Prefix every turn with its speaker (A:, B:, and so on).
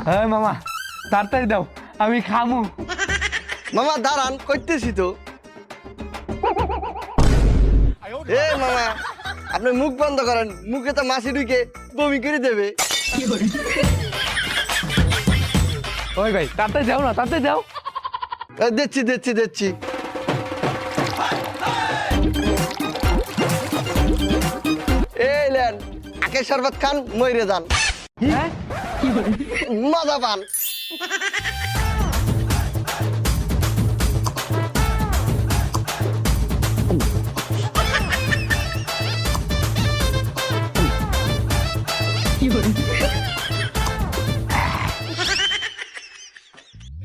A: হ্যাঁ মামা তাড়াতাড়ি দাও আমি খামু।
B: মামা দাঁড়ান করতেছি তো। এ মামা আপনি মুখ বন্ধ করেন, মুখে তো মাছি ঢুকে বমি করে দেবে।
A: ওই ভাই তাড়াতাড়ি যাও না, তাড়াতাড়ি যাও।
B: দিচ্ছি দিচ্ছি দিচ্ছি। এই লেন আখের শরবত খান, মইরে যান,
A: হ্যাঁ
B: মজা পান।